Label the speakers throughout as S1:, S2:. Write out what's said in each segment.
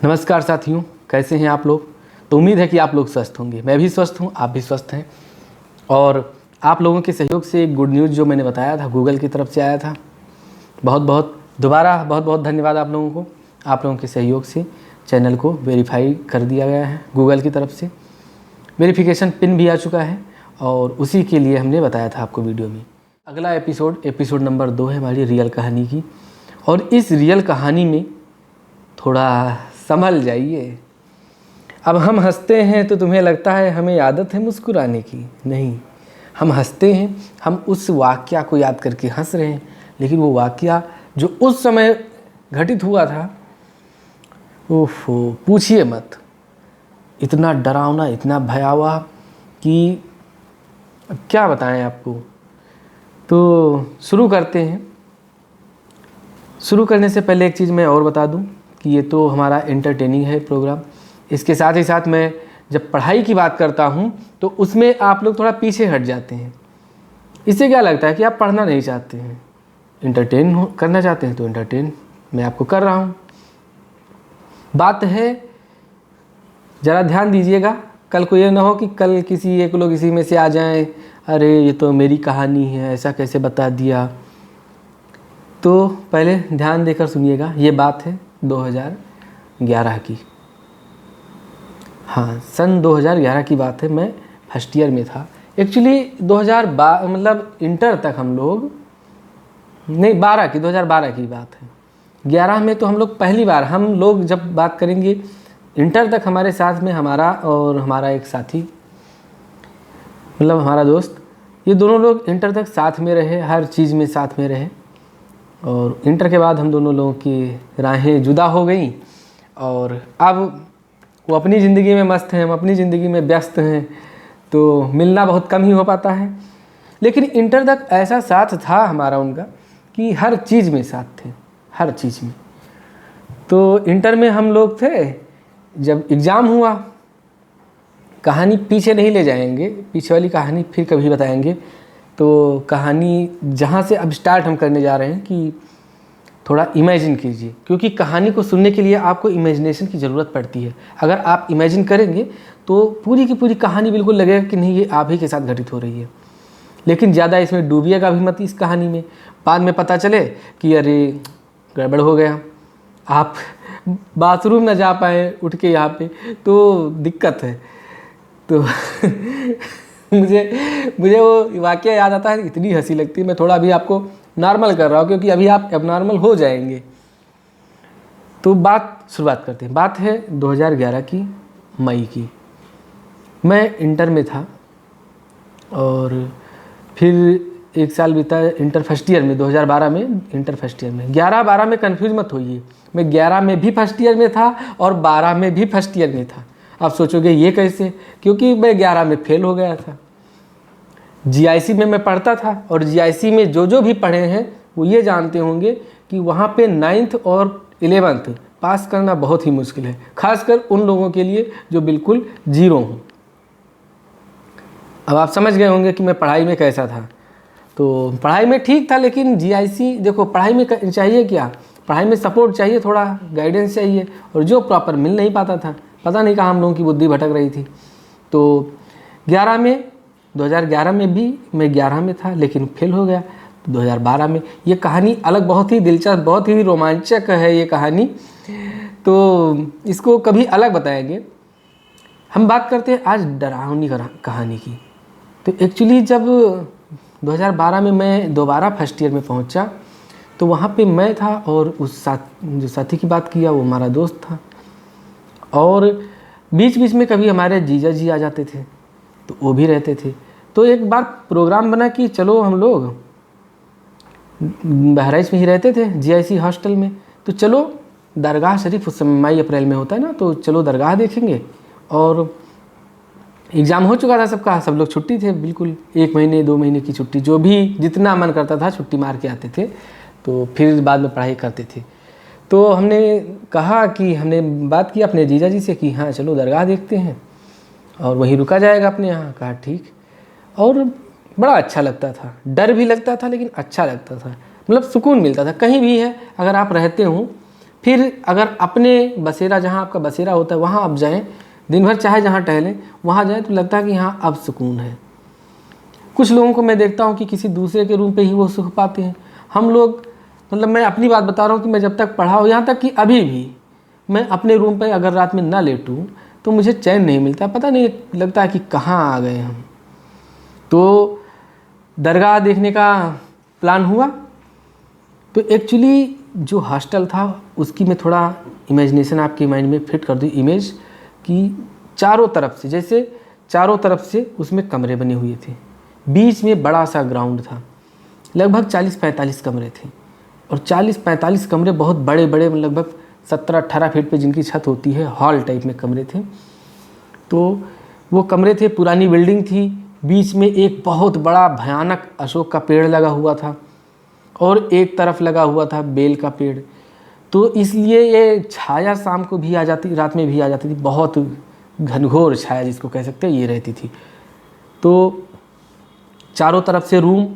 S1: नमस्कार साथियों, कैसे हैं आप लोग। तो उम्मीद है कि आप लोग स्वस्थ होंगे। मैं भी स्वस्थ हूं, आप भी स्वस्थ हैं। और आप लोगों के सहयोग से एक गुड न्यूज़ जो मैंने बताया था गूगल की तरफ से आया था। बहुत बहुत धन्यवाद आप लोगों को। आप लोगों के सहयोग से चैनल को वेरीफाई कर दिया गया है गूगल की तरफ से। वेरिफिकेशन पिन भी आ चुका है और उसी के लिए हमने बताया था आपको वीडियो में। अगला एपिसोड नंबर 2 है हमारी रियल कहानी की। और इस रियल कहानी में थोड़ा संभल जाइए। अब हम हंसते हैं तो तुम्हें लगता है हमें आदत है मुस्कुराने की। नहीं, हम हंसते हैं, हम उस वाक़या को याद करके हंस रहे हैं, लेकिन वो वाक़या जो उस समय घटित हुआ था, ओहो पूछिए मत। इतना डरावना, इतना भयावह कि अब क्या बताएं आपको। तो शुरू करते हैं। शुरू करने से पहले एक चीज़ मैं और बता दूं कि ये तो हमारा एंटरटेनिंग है प्रोग्राम। इसके साथ ही साथ मैं जब पढ़ाई की बात करता हूँ तो उसमें आप लोग थोड़ा पीछे हट जाते हैं। इससे क्या लगता है कि आप पढ़ना नहीं चाहते हैं, एंटरटेन करना चाहते हैं। तो एंटरटेन मैं आपको कर रहा हूँ। बात है, ज़रा ध्यान दीजिएगा। कल को ये ना हो कि कल किसी एक लोग इसी में से आ जाएं, अरे ये तो मेरी कहानी है, ऐसा कैसे बता दिया। तो पहले ध्यान देकर सुनिएगा। ये बात है 2011 की। हाँ, सन 2011 की बात है। मैं फर्स्ट ईयर में था। एक्चुअली 2012 मतलब इंटर तक हम लोग, नहीं 2012 की बात है। 11 में तो हम लोग पहली बार, हम लोग जब बात करेंगे इंटर तक हमारे साथ में हमारा और हमारा एक साथी, मतलब हमारा दोस्त, ये दोनों लोग इंटर तक साथ में रहे, हर चीज़ में साथ में रहे। और इंटर के बाद हम दोनों लोगों की राहें जुदा हो गई और अब वो अपनी ज़िंदगी में मस्त हैं, हम अपनी ज़िंदगी में व्यस्त हैं, तो मिलना बहुत कम ही हो पाता है। लेकिन इंटर तक ऐसा साथ था हमारा उनका कि हर चीज़ में साथ थे, हर चीज़ में। तो इंटर में हम लोग थे, जब एग्ज़ाम हुआ, कहानी पीछे नहीं ले जाएंगे, पीछे वाली कहानी फिर कभी बताएंगे। तो कहानी जहाँ से अब स्टार्ट हम करने जा रहे हैं कि थोड़ा इमेजिन कीजिए, क्योंकि कहानी को सुनने के लिए आपको इमेजिनेशन की ज़रूरत पड़ती है। अगर आप इमेजिन करेंगे तो पूरी की पूरी कहानी बिल्कुल लगेगा कि नहीं ये आप ही के साथ घटित हो रही है। लेकिन ज़्यादा इसमें डूबिएगा भी मत इस कहानी में। बाद में पता चले कि अरे गड़बड़ हो गया, आप बाथरूम ना जा पाए उठ के यहाँ पे, तो दिक्कत है। तो मुझे वो वाक़या याद आता है, इतनी हंसी लगती है। मैं थोड़ा अभी आपको नॉर्मल कर रहा हूँ क्योंकि अभी आप एबनॉर्मल हो जाएंगे। तो शुरुआत करते हैं। बात है 2011 की मई की। मैं इंटर में था और फिर एक साल बीता इंटर फर्स्ट ईयर में, 2012 में इंटर फर्स्ट ईयर में। 11-12 में कन्फ्यूज मत होइए, मैं 11 में भी फर्स्ट ईयर में था और 12 में भी फर्स्ट ईयर में था। आप सोचोगे ये कैसे, क्योंकि मैं 11 में फेल हो गया था। जीआईसी में मैं पढ़ता था और जीआईसी में जो भी पढ़े हैं वो ये जानते होंगे कि वहाँ पे 9th और 11th पास करना बहुत ही मुश्किल है, खासकर उन लोगों के लिए जो बिल्कुल जीरो हों। अब आप समझ गए होंगे कि मैं पढ़ाई में कैसा था। तो पढ़ाई में ठीक था, लेकिन जीआईसी देखो, पढ़ाई में चाहिए क्या, पढ़ाई में सपोर्ट चाहिए, थोड़ा गाइडेंस चाहिए, और जो प्रॉपर मिल नहीं पाता था। पता नहीं कहाँ हम लोगों की बुद्धि भटक रही थी। तो 2011 में भी मैं 11 में था लेकिन फेल हो गया। 2012 में ये कहानी अलग, बहुत ही दिलचस्प, बहुत ही रोमांचक है ये कहानी। तो इसको कभी अलग बताएंगे। हम बात करते हैं आज डरावनी कहानी की। तो एक्चुअली जब 2012 में मैं दोबारा फर्स्ट ईयर में पहुंचा तो वहाँ पे मैं था और उस जो साथी की बात किया वो हमारा दोस्त था। और बीच बीच में कभी हमारे जीजा जी आ जाते थे तो वो भी रहते थे। तो एक बार प्रोग्राम बना कि चलो, हम लोग बहराइच में ही रहते थे जीआईसी हॉस्टल में, तो चलो दरगाह शरीफ, उस समय मई अप्रैल में होता है ना, तो चलो दरगाह देखेंगे। और एग्ज़ाम हो चुका था सबका, सब लोग छुट्टी थे, बिल्कुल 1 महीने 2 महीने की छुट्टी, जो भी जितना मन करता था छुट्टी मार के आते थे। तो फिर बाद में पढ़ाई करते थे। तो हमने कहा कि हमने बात की अपने जीजा जी से कि हाँ चलो दरगाह देखते हैं और वहीं रुका जाएगा अपने यहाँ। कहा ठीक। और बड़ा अच्छा लगता था, डर भी लगता था लेकिन अच्छा लगता था, मतलब सुकून मिलता था। कहीं भी है अगर आप रहते हो फिर अगर अपने बसेरा, जहाँ आपका बसेरा होता है वहाँ आप जाएँ, दिन भर चाहे जहाँ टहलें वहाँ जाएँ तो लगता है कि हाँ अब सुकून है। कुछ लोगों को मैं देखता हूँ कि किसी दूसरे के रूम पे ही वो सुख पाते हैं। हम लोग, मतलब मैं अपनी बात बता रहा हूँ कि मैं जब तक पढ़ा हूँ, यहाँ तक कि अभी भी मैं अपने रूम पे अगर रात में ना लेटूँ तो मुझे चैन नहीं मिलता, पता नहीं लगता है कि कहाँ आ गए हम। तो दरगाह देखने का प्लान हुआ। तो एक्चुअली जो हॉस्टल था उसकी मैं थोड़ा इमेजिनेशन आपके माइंड में फिट कर दूँ, इमेज कि चारों तरफ से, जैसे चारों तरफ से उसमें कमरे बने हुए थे, बीच में बड़ा सा ग्राउंड था, लगभग 40-45 कमरे थे। और 40-45 कमरे बहुत बड़े बड़े, लगभग 17-18 फीट पे जिनकी छत होती है, हॉल टाइप में कमरे थे। तो वो कमरे थे, पुरानी बिल्डिंग थी, बीच में एक बहुत बड़ा भयानक अशोक का पेड़ लगा हुआ था और एक तरफ लगा हुआ था बेल का पेड़। तो इसलिए ये छाया शाम को भी आ जाती, रात में भी आ जाती थी, बहुत घनघोर छाया जिसको कह सकते हैं ये रहती थी। तो चारों तरफ से रूम।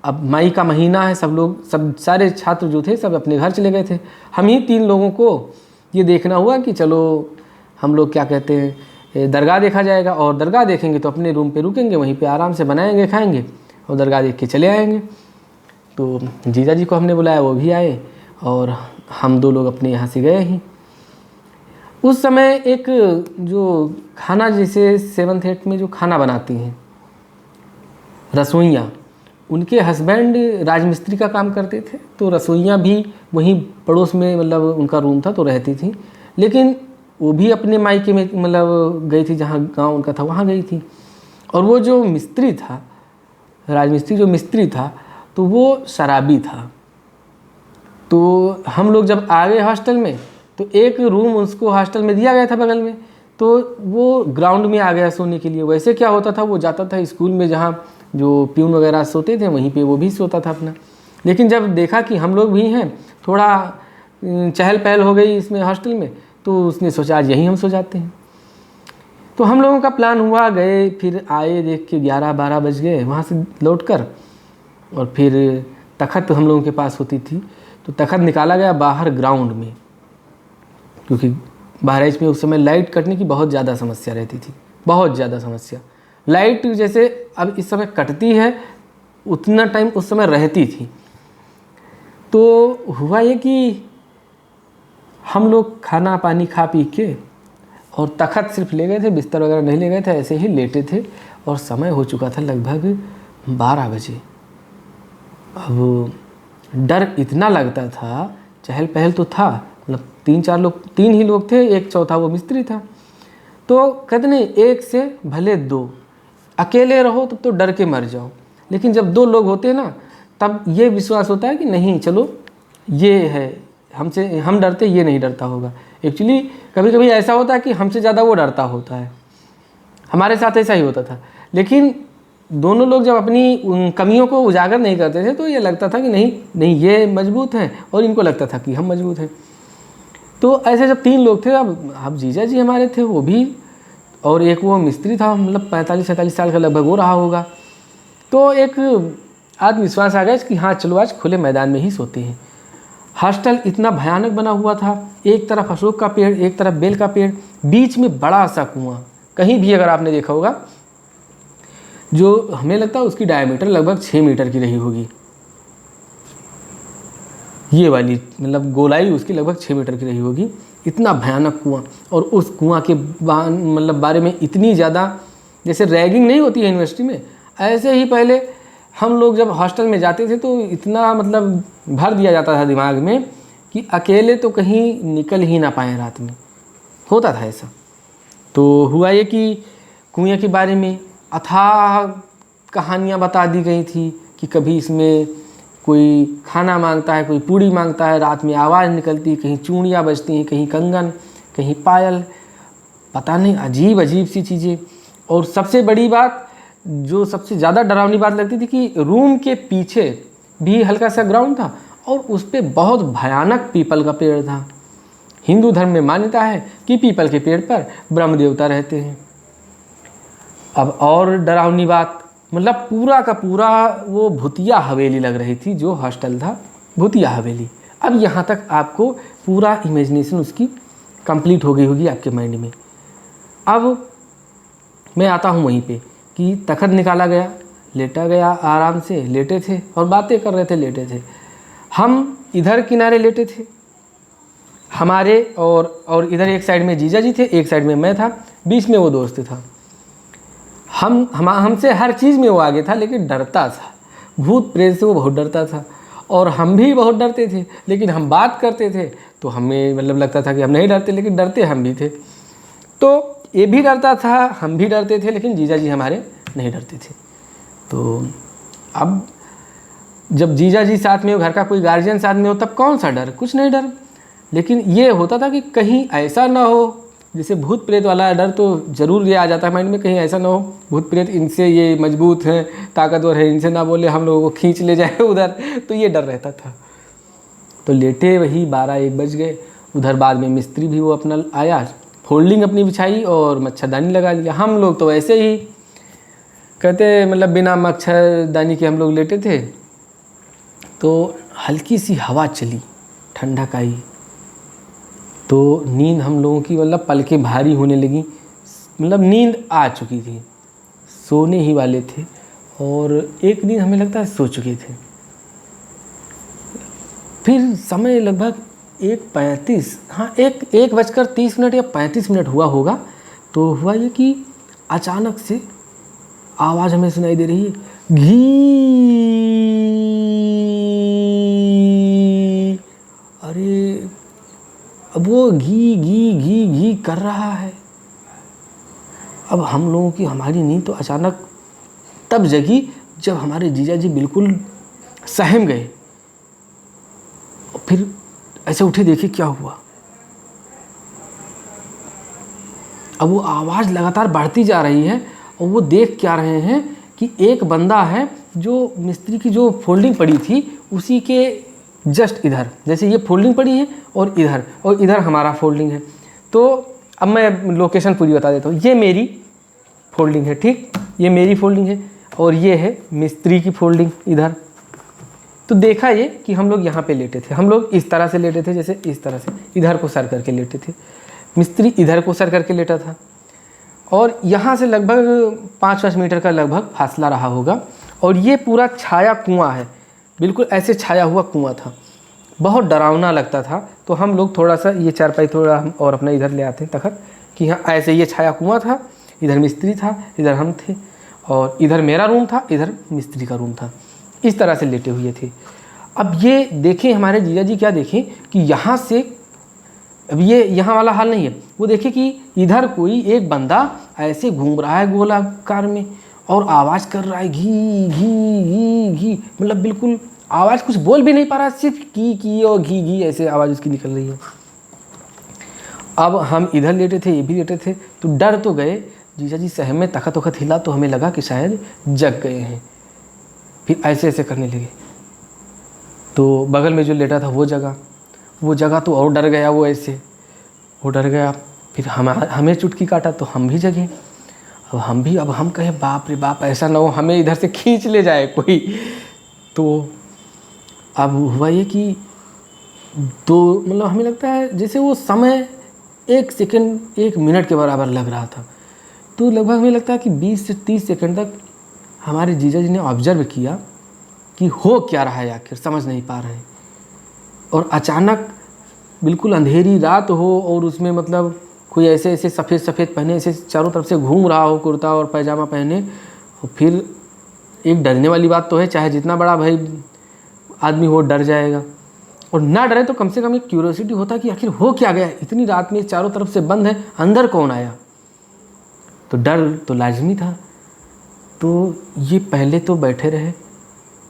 S1: अब मई का महीना है, सब सारे छात्र जो थे सब अपने घर चले गए थे। हम ही 3 लोगों को ये देखना हुआ कि चलो हम लोग क्या कहते हैं दरगाह देखा जाएगा, और दरगाह देखेंगे तो अपने रूम पे रुकेंगे, वहीं पे आराम से बनाएंगे खाएंगे और दरगाह देख के चले आएंगे। तो जीजा जी को हमने बुलाया, वो भी आए और हम 2 लोग अपने यहाँ से गए ही। उस समय एक जो खाना, जैसे 7th 8th में जो खाना बनाती हैं रसोइयाँ, उनके हस्बैंड राजमिस्त्री का काम करते थे। तो रसोइयाँ भी वहीं पड़ोस में, मतलब उनका रूम था तो रहती थी, लेकिन वो भी अपने मायके में मतलब गई थी, जहाँ गांव उनका था वहाँ गई थी। और वो जो मिस्त्री था, राजमिस्त्री जो मिस्त्री था, तो वो शराबी था। तो हम लोग जब आ गए हॉस्टल में तो एक रूम उसको हॉस्टल में दिया गया था बगल में, तो वो ग्राउंड में आ गया सोने के लिए। वैसे क्या होता था, वो जाता था स्कूल में जहाँ जो प्यून वगैरह सोते थे वहीं पे वो भी सोता था अपना। लेकिन जब देखा कि हम लोग भी हैं, थोड़ा चहल पहल हो गई इसमें हॉस्टल में, तो उसने सोचा आज यहीं हम सो जाते हैं। तो हम लोगों का प्लान हुआ, गए, फिर आए, देख के 11-12 बज गए वहाँ से लौट कर। और फिर तख़्त हम लोगों के पास होती थी, तो तख़्त निकाला गया बाहर ग्राउंड में, क्योंकि बहराइच में उस समय लाइट कटने की बहुत ज़्यादा समस्या रहती थी, बहुत ज़्यादा समस्या। लाइट जैसे अब इस समय कटती है उतना टाइम उस समय रहती थी। तो हुआ ये कि हम लोग खाना पानी खा पी के और तख़्त सिर्फ ले गए थे, बिस्तर वगैरह नहीं ले गए थे, ऐसे ही लेटे थे। और समय हो चुका था लगभग 12 बजे। अब डर इतना लगता था, चहल पहल तो था, मतलब 3-4 लोग, 3 ही लोग थे, एक चौथा वो मिस्त्री था। तो कहते नहीं, 1 से भले 2, अकेले रहो तब तो डर के मर जाओ, लेकिन जब 2 लोग होते हैं ना, तब ये विश्वास होता है कि नहीं चलो ये है, हमसे हम डरते, ये नहीं डरता होगा। एक्चुअली कभी कभी ऐसा होता है कि हमसे ज़्यादा वो डरता होता है, हमारे साथ ऐसा ही होता था। लेकिन दोनों लोग जब अपनी कमियों को उजागर नहीं करते थे तो ये लगता था कि नहीं ये मजबूत हैं, और इनको लगता था कि हम मजबूत हैं। तो ऐसे जब 3 लोग थे, अब जीजा जी हमारे थे वो भी, और एक वो मिस्त्री था, मतलब 45-47 साल का लगभग हो रहा होगा। तो एक आत्मविश्वास आ गया कि हाँ चलो आज खुले मैदान में ही सोते हैं। हॉस्टल इतना भयानक बना हुआ था, एक तरफ अशोक का पेड़, एक तरफ बेल का पेड़, बीच में बड़ा सा कुआं। कहीं भी अगर आपने देखा होगा, जो हमें लगता है उसकी डायमीटर लगभग 6 मीटर की रही होगी, ये वाली मतलब गोलाई उसकी लगभग 6 मीटर की रही होगी। इतना भयानक कुआं, और उस कुआं के मतलब बारे में इतनी ज़्यादा, जैसे रैगिंग नहीं होती है यूनिवर्सिटी में, ऐसे ही पहले हम लोग जब हॉस्टल में जाते थे तो इतना मतलब भर दिया जाता था दिमाग में कि अकेले तो कहीं निकल ही ना पाएँ रात में, होता था ऐसा। तो हुआ ये कि कुएं के बारे में अथाह कहानियाँ बता दी गई थी कि कभी इसमें कोई खाना मांगता है, कोई पूड़ी मांगता है, रात में आवाज़ निकलती, कहीं चूड़ियाँ बजती हैं, कहीं कंगन, कहीं पायल, पता नहीं अजीब अजीब सी चीज़ें। और सबसे बड़ी बात, जो सबसे ज़्यादा डरावनी बात लगती थी कि रूम के पीछे भी हल्का सा ग्राउंड था और उस पर बहुत भयानक पीपल का पेड़ था। हिंदू धर्म में मान्यता है कि पीपल के पेड़ पर ब्रह्म देवता रहते हैं। अब और डरावनी बात, मतलब पूरा का पूरा वो भूतिया हवेली लग रही थी, जो हॉस्टल था भूतिया हवेली। अब यहाँ तक आपको पूरा इमेजिनेशन उसकी कंप्लीट हो गई होगी आपके माइंड में। अब मैं आता हूँ वहीं पे कि तखत निकाला गया, लेटा गया, आराम से लेटे थे और बातें कर रहे थे, लेटे थे। हम इधर किनारे लेटे थे हमारे, और इधर एक साइड में जीजा जी थे, एक साइड में मैं था, बीच में वो दोस्त था। हमसे हर चीज़ में वो आगे था, लेकिन डरता था, भूत प्रेत से वो बहुत डरता था। और हम भी बहुत डरते थे, लेकिन हम बात करते थे तो हमें मतलब लगता था कि हम नहीं डरते, लेकिन डरते हम भी थे। तो ये भी डरता था, हम भी डरते थे, लेकिन जीजा जी हमारे नहीं डरते थे। तो अब जब जीजा जी साथ में हो, घर का कोई गार्जियन साथ में हो, तब कौन सा डर, कुछ नहीं डर। लेकिन ये होता था कि कहीं ऐसा ना हो, जैसे भूत प्रेत वाला डर तो ज़रूर ये आ जाता है माइंड में, कहीं ऐसा ना हो भूत प्रेत इनसे ये मजबूत हैं, ताकतवर है, इनसे ना बोले हम लोगों को खींच ले जाए उधर, तो ये डर रहता था। तो लेटे वही 12-1 बज गए। उधर बाद में मिस्त्री भी वो अपना आया, फोल्डिंग अपनी बिछाई और मच्छरदानी लगा लिया। हम लोग तो ऐसे ही कहते मतलब बिना मच्छरदानी के हम लोग लेटे थे। तो हल्की सी हवा चली, ठंडक आई, तो नींद हम लोगों की मतलब पलकें भारी होने लगी, मतलब नींद आ चुकी थी, सोने ही वाले थे। और एक नींद हमें लगता है सो चुके थे। फिर समय लगभग 1:35, हाँ 1:30 या 35 मिनट हुआ होगा। तो हुआ ये कि अचानक से आवाज़ हमें सुनाई दे रही है, घी। अरे अब वो घी घी घी घी कर रहा है। अब हम लोगों की हमारी नींद तो अचानक तब जगी जब हमारे जीजा जी बिल्कुल सहम गए। फिर ऐसे उठे, देखे क्या हुआ। अब वो आवाज़ लगातार बढ़ती जा रही है और वो देख क्या रहे हैं कि एक बंदा है जो मिस्त्री की जो फोल्डिंग पड़ी थी उसी के जस्ट इधर, जैसे ये फोल्डिंग पड़ी है और इधर हमारा फोल्डिंग है। तो अब मैं लोकेशन पूरी बता देता हूँ। ये मेरी फोल्डिंग है, ठीक, ये मेरी फोल्डिंग है और ये है मिस्त्री की फोल्डिंग इधर। तो देखा ये कि हम लोग यहाँ पे लेटे थे, हम लोग इस तरह से लेटे थे, जैसे इस तरह से इधर को सर करके लेटे थे, मिस्त्री इधर को सर करके लेटा था। और यहाँ से लगभग 5-5 मीटर का लगभग फासला रहा होगा। और ये पूरा छाया कुआं है, बिल्कुल ऐसे छाया हुआ कुआं था, बहुत डरावना लगता था। तो हम लोग थोड़ा सा ये चारपाई थोड़ा हम और अपना इधर ले आते तखत कि हाँ ऐसे ये छाया कुआं था, इधर मिस्त्री था, इधर हम थे, और इधर मेरा रूम था, इधर मिस्त्री का रूम था। इस तरह से लेटे हुए थे। अब ये देखें हमारे जीजा जी क्या देखें कि यहाँ से, अब ये यहाँ वाला हाल नहीं है, वो देखे कि इधर कोई एक बंदा ऐसे घूम रहा है गोलाकार में और आवाज़ कर रहा है घी घी घी घी, मतलब बिल्कुल आवाज़ कुछ बोल भी नहीं पा रहा, सिर्फ की और घी घी ऐसे आवाज़ उसकी निकल रही है। अब हम इधर लेटे थे, ये भी लेटे थे, तो डर तो गए। जीजा जी सहमे, तखत वखत हिला तो हमें लगा कि शायद जग गए हैं। फिर ऐसे ऐसे करने लगे, तो बगल में जो लेटा था वो जगह तो और डर गया, वो डर गया। फिर हमें चुटकी काटा तो हम भी जगे। अब हम कहे बाप रे बाप, ऐसा ना हो हमें इधर से खींच ले जाए कोई। तो अब हुआ ये कि तो मतलब हमें लगता है जैसे वो समय 1 सेकंड 1 मिनट के बराबर लग रहा था। तो लगभग हमें लगता है कि 20 से 30 सेकंड तक हमारे जीजा जी ने ऑब्जर्व किया कि हो क्या रहा है, आखिर समझ नहीं पा रहे हैं। और अचानक बिल्कुल अंधेरी रात हो और उसमें मतलब कोई ऐसे सफ़ेद पहने, ऐसे चारों तरफ से घूम रहा हो, कुर्ता और पैजामा पहने। और फिर एक डरने वाली बात तो है, चाहे जितना बड़ा भाई आदमी हो डर जाएगा, और ना डरे तो कम से कम एक क्यूरियोसिटी होता कि आखिर हो क्या गया, इतनी रात में चारों तरफ से बंद है, अंदर कौन आया। तो डर तो लाजमी था। तो ये पहले तो बैठे रहे,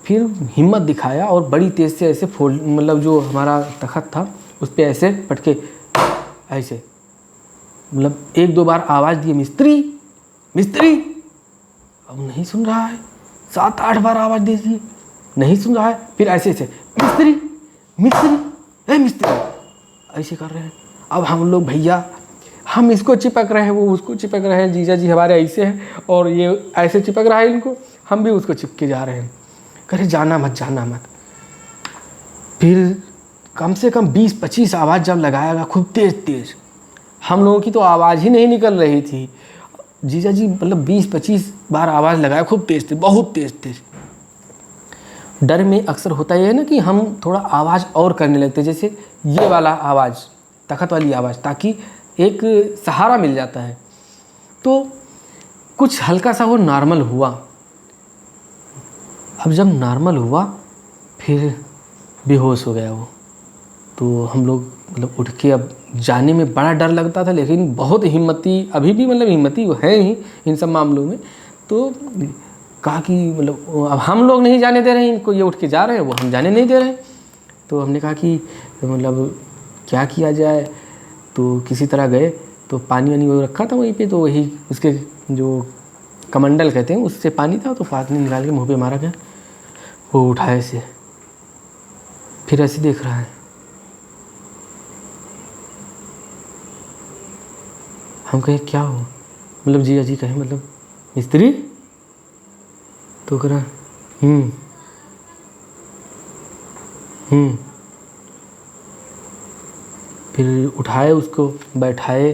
S1: फिर हिम्मत दिखाया और बड़ी तेज़ से ऐसे फोल्ड, मतलब जो हमारा तखत था उस पर ऐसे पटके, ऐसे मतलब 1-2 बार आवाज़ दिए, मिस्त्री मिस्त्री। अब नहीं सुन रहा है, 7-8 बार आवाज़ दे दिए, नहीं सुन रहा है। फिर ऐसे ऐसे मिस्त्री मिस्त्री मिस्त्री ऐसे कर रहे हैं। अब हम लोग भैया, हम इसको चिपक रहे हैं, वो उसको चिपक रहे हैं, जीजा जी हमारे ऐसे हैं और ये ऐसे चिपक रहा है इनको, हम भी उसको चिपके जा रहे हैं। कहे जाना मत जाना मत। फिर कम से कम 20-25 आवाज़ जब लगाएगा खूब तेज़ तेज़, हम लोगों की तो आवाज़ ही नहीं निकल रही थी। जीजा जी मतलब 20-25 बार आवाज़ लगाया खूब तेज़ तेज़, बहुत तेज़ तेज़। डर में अक्सर होता ही है ना कि हम थोड़ा आवाज़ और करने लगते हैं, जैसे ये वाला आवाज़, ताकत वाली आवाज़, ताकि एक सहारा मिल जाता है। तो कुछ हल्का सा वो नॉर्मल हुआ। अब जब नॉर्मल हुआ फिर बेहोश हो गया वो। तो हम लोग मतलब उठ के अब जाने में बड़ा डर लगता था, लेकिन बहुत हिम्मती, अभी भी मतलब हिम्मती वो है ही इन सब मामलों में। तो कहा कि मतलब अब हम लोग नहीं जाने दे रहे हैं इनको, ये उठ के जा रहे हैं, वो हम जाने नहीं दे रहे हैं। तो हमने कहा कि मतलब क्या किया जाए। तो किसी तरह गए, तो पानी वानी वो रखा था वहीं पे, तो वही उसके जो कमंडल कहते हैं उससे पानी था, तो पानी निकाल के मुँह पे मारा गया। वो उठाए से फिर ऐसे देख रहा है। हम कहे क्या हो, मतलब जीजा जी कहे मतलब मिस्त्री। तो कह रहा फिर उठाए उसको, बैठाए।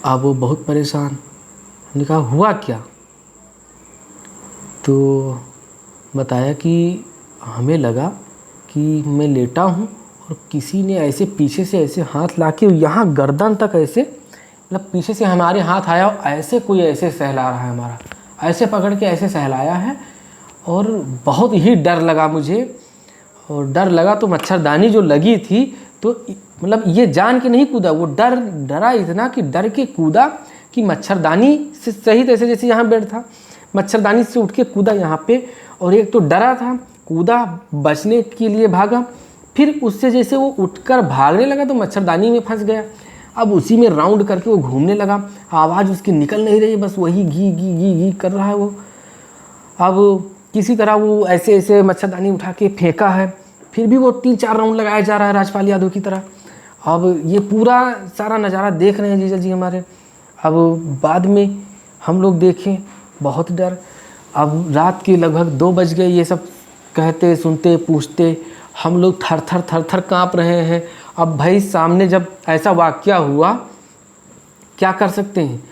S1: अब वो बहुत परेशान। हमने कहा हुआ क्या। तो बताया कि हमें लगा कि मैं लेटा हूँ और किसी ने ऐसे पीछे से ऐसे हाथ लाके यहाँ गर्दन तक ऐसे, मतलब पीछे से हमारे हाथ आया और ऐसे कोई ऐसे सहला रहा है हमारा, ऐसे पकड़ के ऐसे सहलाया है। और बहुत ही डर लगा मुझे। और डर लगा तो मच्छरदानी जो लगी थी, तो मतलब ये जान के नहीं कूदा, वो डरा इतना कि डर के कूदा कि मच्छरदानी से सही तैसे, जैसे यहाँ बेड था, मच्छरदानी से उठ के कूदा यहाँ पे। और एक तो डरा था, कूदा, बचने के लिए भागा। फिर उससे जैसे वो उठकर भागने लगा तो मच्छरदानी में फंस गया। अब उसी में राउंड करके वो घूमने लगा, आवाज़ उसकी निकल नहीं रही, बस वही घी घी घी घी कर रहा है वो। अब किसी तरह वो ऐसे ऐसे मच्छरदानी उठा के फेंका है, फिर भी वो 3-4 राउंड लगाया जा रहा है राजपाल यादव की तरह। अब ये पूरा सारा नज़ारा देख रहे हैं जीजा जी हमारे। अब बाद में हम लोग देखें, बहुत डर। अब रात के लगभग 2 बज गए, ये सब कहते सुनते पूछते हम लोग थर थर काँप रहे हैं। अब भाई सामने जब ऐसा वाक़या हुआ, क्या कर सकते हैं।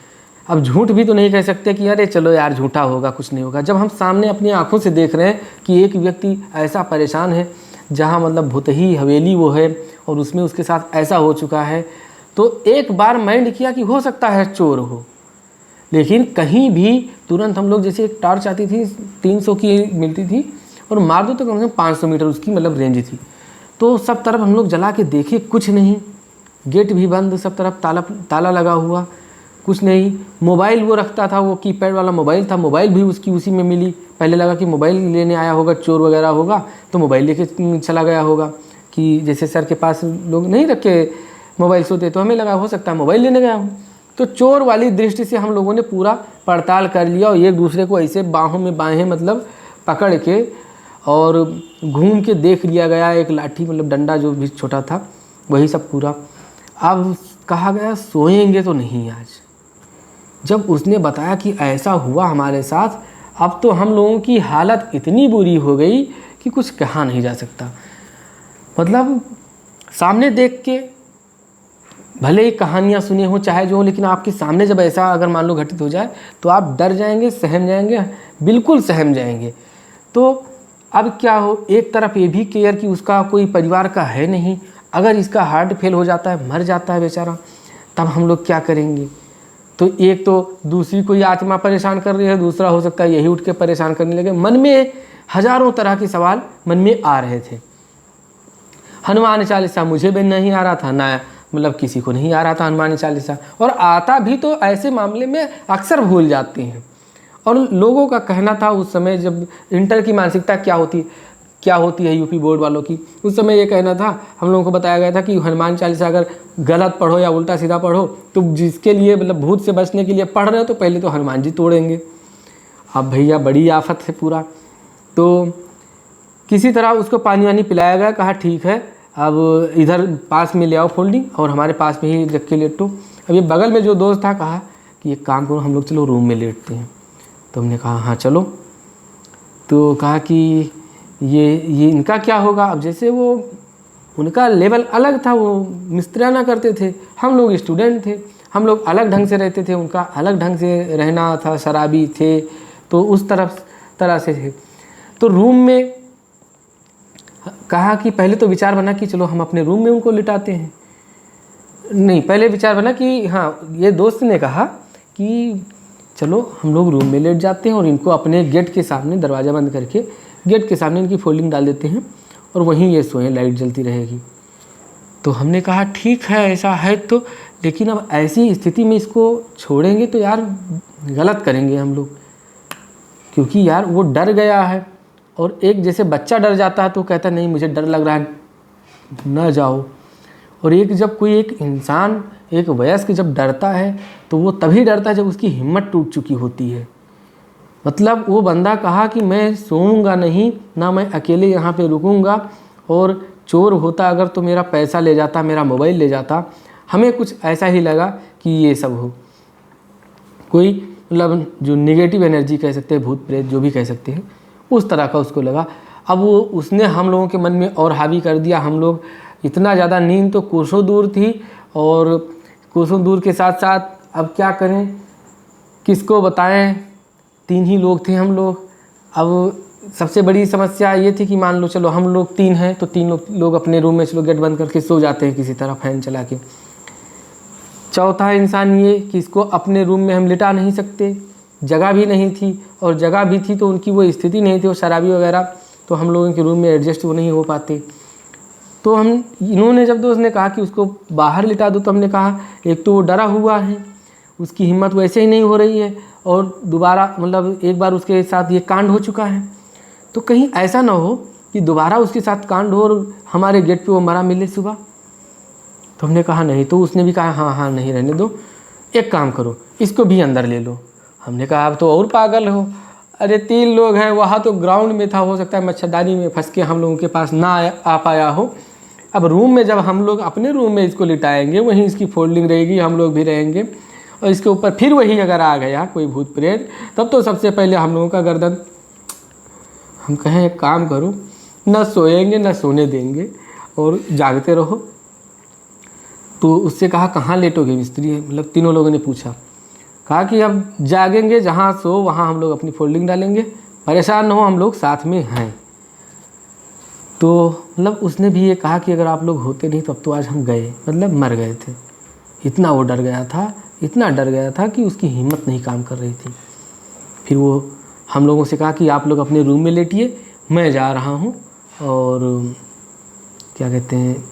S1: अब झूठ भी तो नहीं कह सकते कि अरे चलो यार झूठा होगा, कुछ नहीं होगा। जब हम सामने अपनी आंखों से देख रहे हैं कि एक व्यक्ति ऐसा परेशान है, जहाँ मतलब भुतही हवेली वो है और उसमें उसके साथ ऐसा हो चुका है, तो एक बार माइंड किया कि हो सकता है चोर हो। लेकिन कहीं भी तुरंत हम लोग, जैसे एक टॉर्च आती थी 300 की मिलती थी, और मार दो तो कम से कम 500 मीटर उसकी मतलब रेंज थी। तो सब तरफ हम लोग जला के देखे, कुछ नहीं। गेट भी बंद, सब तरफ ताला लगा हुआ, कुछ नहीं। मोबाइल वो रखता था, वो कीपैड वाला मोबाइल था, मोबाइल भी उसकी उसी में मिली। पहले लगा कि मोबाइल लेने आया होगा, चोर वगैरह होगा तो मोबाइल लेके चला गया होगा, कि जैसे सर के पास लोग नहीं रखे मोबाइल सोते, तो हमें लगा हो सकता है मोबाइल लेने गया हूँ। तो चोर वाली दृष्टि से हम लोगों ने पूरा पड़ताल कर लिया और एक दूसरे को ऐसे बाहों में बाहें मतलब पकड़ के और घूम के देख लिया गया। एक लाठी मतलब डंडा जो भी छोटा था, वही सब पूरा। अब कहा गया सोएंगे तो नहीं आज। जब उसने बताया कि ऐसा हुआ हमारे साथ, अब तो हम लोगों की हालत इतनी बुरी हो गई कि कुछ कहा नहीं जा सकता। मतलब सामने देख के भले ही कहानियाँ सुने हो चाहे जो हो, लेकिन आपके सामने जब ऐसा अगर मान लो घटित हो जाए तो आप डर जाएंगे, सहम जाएंगे, बिल्कुल सहम जाएंगे। तो अब क्या हो, एक तरफ ये भी केयर कि उसका कोई परिवार का है नहीं, अगर इसका हार्ट फेल हो जाता है, मर जाता है बेचारा, तब हम लोग क्या करेंगे। तो एक तो दूसरी कोई आत्मा परेशान कर रही है, दूसरा हो सकता है यही उठ के परेशान करने लगे। मन में हज़ारों तरह के सवाल मन में आ रहे थे। हनुमान चालीसा मुझे भी नहीं आ रहा था, ना मतलब किसी को नहीं आ रहा था हनुमान चालीसा, और आता भी तो ऐसे मामले में अक्सर भूल जाते हैं। और लोगों का कहना था उस समय, जब इंटर की मानसिकता क्या होती है यूपी बोर्ड वालों की, उस समय ये कहना था, हम लोगों को बताया गया था कि हनुमान चालीसा अगर गलत पढ़ो या उल्टा सीधा पढ़ो तो जिसके लिए मतलब भूत से बचने के लिए पढ़ रहे हो तो पहले तो हनुमान जी तोड़ेंगे। अब भैया बड़ी आफत है पूरा। तो किसी तरह उसको पानी वानी पिलाया गया, कहा ठीक है अब इधर पास में ले आओ फोल्डिंग और हमारे पास में ही रख के लेटो। अब ये बगल में जो दोस्त था कहा कि एक काम करो, हम लोग चलो रूम में लेटते हैं। तो हमने कहा हाँ चलो। तो कहा कि ये इनका क्या होगा। अब जैसे वो उनका लेवल अलग था, वो मिस्त्रियाना करते थे, हम लोग स्टूडेंट थे, हम लोग अलग ढंग से रहते थे, उनका अलग ढंग से रहना था, शराबी थे तो उस तरह से थे। तो रूम में कहा कि पहले तो विचार बना कि चलो हम अपने रूम में उनको लिटाते हैं, नहीं पहले विचार बना कि हाँ, ये दोस्त ने कहा कि चलो हम लोग रूम में लेट जाते हैं और इनको अपने गेट के सामने दरवाज़ा बंद करके गेट के सामने इनकी फोल्डिंग डाल देते हैं और वहीं ये सोएं, लाइट जलती रहेगी। तो हमने कहा ठीक है ऐसा है तो, लेकिन अब ऐसी स्थिति में इसको छोड़ेंगे तो यार गलत करेंगे हम लोग, क्योंकि यार वो डर गया है। और एक जैसे बच्चा डर जाता है तो कहता नहीं मुझे डर लग रहा है न जाओ, और जब कोई एक इंसान, एक वयस्क जब डरता है तो वो तभी डरता है जब उसकी हिम्मत टूट चुकी होती है। मतलब वो बंदा कहा कि मैं सोऊंगा नहीं, ना मैं अकेले यहाँ पे रुकूंगा, और चोर होता अगर तो मेरा पैसा ले जाता, मेरा मोबाइल ले जाता। हमें कुछ ऐसा ही लगा कि ये सब हो, कोई मतलब जो नेगेटिव एनर्जी कह सकते हैं, भूत प्रेत जो भी कह सकते हैं, उस तरह का उसको लगा। अब वो उसने हम लोगों के मन में और हावी कर दिया। हम लोग इतना ज़्यादा, नींद तो कोसों दूर थी, और कोसों दूर के साथ साथ अब क्या करें, किसको बताएं, 3 ही लोग थे हम लोग। अब सबसे बड़ी समस्या ये थी कि मान लो चलो हम लोग 3 हैं तो 3 लोग अपने रूम में चलो गेट बंद करके सो जाते हैं किसी तरह फैन चला के। चौथा इंसान ये कि इसको अपने रूम में हम लिटा नहीं सकते, जगह भी नहीं थी, और जगह भी थी तो उनकी वो स्थिति नहीं थी, वो शराबी वगैरह, तो हम लोगों के रूम में एडजस्ट वो नहीं हो पाते। तो इन्होंने जब दोस्त ने कहा कि उसको बाहर लिटा दो, तो हमने कहा एक तो वो डरा हुआ है, उसकी हिम्मत वैसे ही नहीं हो रही है, और दोबारा मतलब एक बार उसके साथ ये कांड हो चुका है, तो कहीं ऐसा ना हो कि दोबारा उसके साथ कांड हो और हमारे गेट पे वो मरा मिले सुबह। तो हमने कहा नहीं, तो उसने भी कहा हाँ नहीं रहने दो, एक काम करो इसको भी अंदर ले लो। हमने कहा अब तो और पागल हो, अरे 3 लोग हैं, वहाँ तो ग्राउंड में था, हो सकता है मच्छरदानी में फंस के हम लोगों के पास ना आ पाया हो। अब रूम में जब हम लोग अपने रूम में इसको लिटाएंगे, वहीं इसकी फोल्डिंग रहेगी, हम लोग भी रहेंगे, और इसके ऊपर फिर वही अगर आ गया कोई भूत प्रेत, तब तो सबसे पहले हम लोगों का गर्दन। हम कहें एक काम करो, न सोएंगे न सोने देंगे और जागते रहो। तो उससे कहा कहाँ लेटोगे मिस्त्री, मतलब तीनों लोगों ने पूछा। कहा कि अब जागेंगे, जहाँ सो वहाँ हम लोग अपनी फोल्डिंग डालेंगे, परेशान न हो, हम लोग साथ में हैं। तो मतलब उसने भी ये कहा कि अगर आप लोग होते नहीं तब तो आज हम गए, मतलब मर गए थे। इतना वो डर गया था, इतना डर गया था कि उसकी हिम्मत नहीं काम कर रही थी। फिर वो हम लोगों से कहा कि आप लोग अपने रूम में लेटिए, मैं जा रहा हूँ, और क्या कहते हैं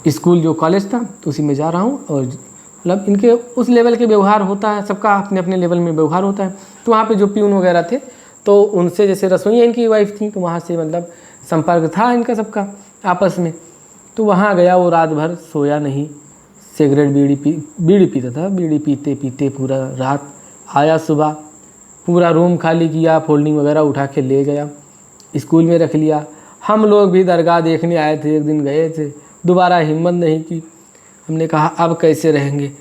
S1: स्कूल जो कॉलेज था उसी में जा रहा हूँ। और मतलब इनके उस लेवल के व्यवहार होता है, सबका अपने अपने लेवल में व्यवहार होता है। तो वहाँ पे जो प्यून वगैरह थे तो उनसे, जैसे रसोइयाँ इनकी वाइफ थी, तो वहाँ से मतलब संपर्क था इनका सबका आपस में। तो वहाँ गया, वो रात भर सोया नहीं, सिगरेट बीड़ी पीता था, बीड़ी पीते पीते पूरा रात। आया सुबह, पूरा रूम खाली किया, फोल्डिंग वगैरह उठा के ले गया, स्कूल में रख लिया। हम लोग भी दरगाह देखने आए थे, एक दिन गए थे, दोबारा हिम्मत नहीं की। हमने कहा अब कैसे रहेंगे।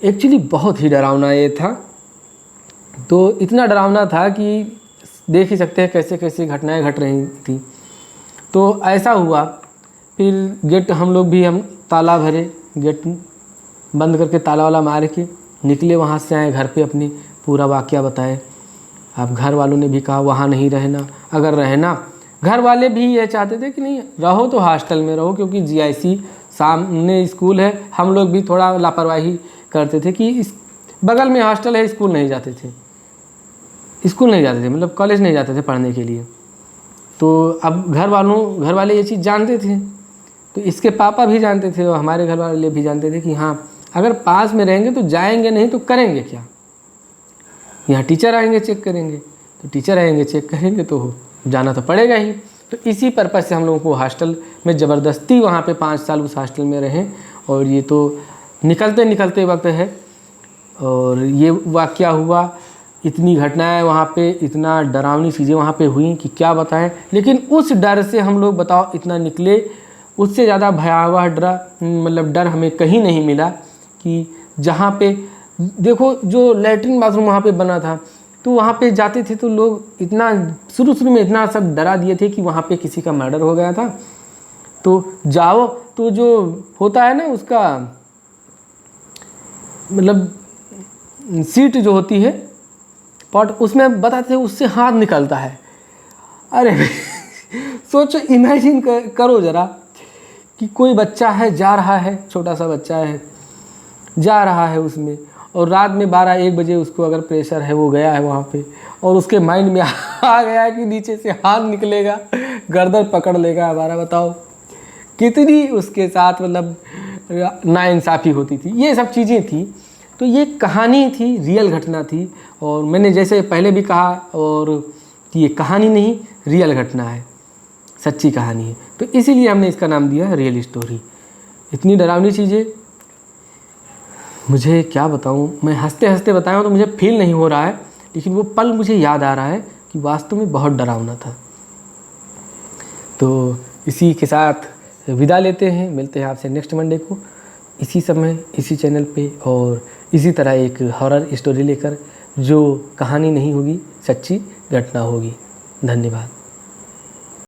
S1: एक्चुअली बहुत ही डरावना ये था, तो इतना डरावना था कि देख ही सकते हैं कैसे कैसे घटनाएं घट रही थी। तो ऐसा हुआ, फिर गेट हम लोग भी, हम ताला भरे, गेट बंद करके ताला वाला मार के निकले, वहाँ से आए घर पे, अपनी पूरा वाक़या बताए। अब घर वालों ने भी कहा वहाँ नहीं रहना, अगर रहना, घर वाले भी ये चाहते थे कि नहीं रहो तो हॉस्टल में रहो, क्योंकि जीआईसी सामने स्कूल है। हम लोग भी थोड़ा लापरवाही करते थे कि इस बगल में हॉस्टल है, स्कूल नहीं जाते थे, मतलब कॉलेज नहीं जाते थे पढ़ने के लिए। तो अब घर वाले ये चीज़ जानते थे, तो इसके पापा भी जानते थे और हमारे घर वाले भी जानते थे कि हाँ अगर पास में रहेंगे तो जाएंगे, नहीं तो करेंगे क्या, यहाँ टीचर आएंगे चेक करेंगे, तो टीचर आएंगे चेक करेंगे तो जाना तो पड़ेगा ही। तो इसी पर्पज़ से हम लोगों को हॉस्टल में ज़बरदस्ती वहाँ पे 5 साल उस हॉस्टल में रहें। और ये तो निकलते वक्त है, और ये वाक़या हुआ, इतनी घटनाएं वहाँ पे, इतना डरावनी चीज़ें वहाँ पे हुई कि क्या बताएं। लेकिन उस डर से हम लोग बताओ इतना निकले, उससे ज़्यादा भयावह डर हमें कहीं नहीं मिला। कि जहाँ पे देखो जो लैट्रिन बाथरूम वहाँ पे बना था, तो वहाँ पे जाते थे तो लोग इतना शुरू में इतना सब डरा दिए थे कि वहाँ पे किसी का मर्डर हो गया था, तो जाओ, तो जो होता है ना उसका मतलब सीट जो होती है पॉट, उसमें बताते हैं उससे हाथ निकलता है। अरे सोचो, इमेजिन करो ज़रा कि कोई बच्चा है जा रहा है, छोटा सा बच्चा है जा रहा है उसमें, और रात में 12-1 बजे उसको अगर प्रेशर है, वो गया है वहाँ पे, और उसके माइंड में आ गया है कि नीचे से हाथ निकलेगा, गर्दन पकड़ लेगा हमारा। बताओ कितनी उसके साथ मतलब नाइंसाफ़ी होती थी। ये सब चीज़ें थी। तो ये कहानी थी, रियल घटना थी। और मैंने जैसे पहले भी कहा, और कि ये कहानी नहीं, रियल घटना है, सच्ची कहानी है। तो इसीलिए हमने इसका नाम दिया है रियल स्टोरी। इतनी डरावनी चीज़ें मुझे क्या बताऊं, मैं हंसते हंसते बताया तो मुझे फील नहीं हो रहा है, लेकिन वो पल मुझे याद आ रहा है कि वास्तव में बहुत डरावना था। तो इसी के साथ विदा लेते हैं, मिलते हैं आपसे नेक्स्ट मंडे को इसी समय, इसी चैनल पे, और इसी तरह एक हॉरर स्टोरी लेकर, जो कहानी नहीं होगी, सच्ची घटना होगी। धन्यवाद।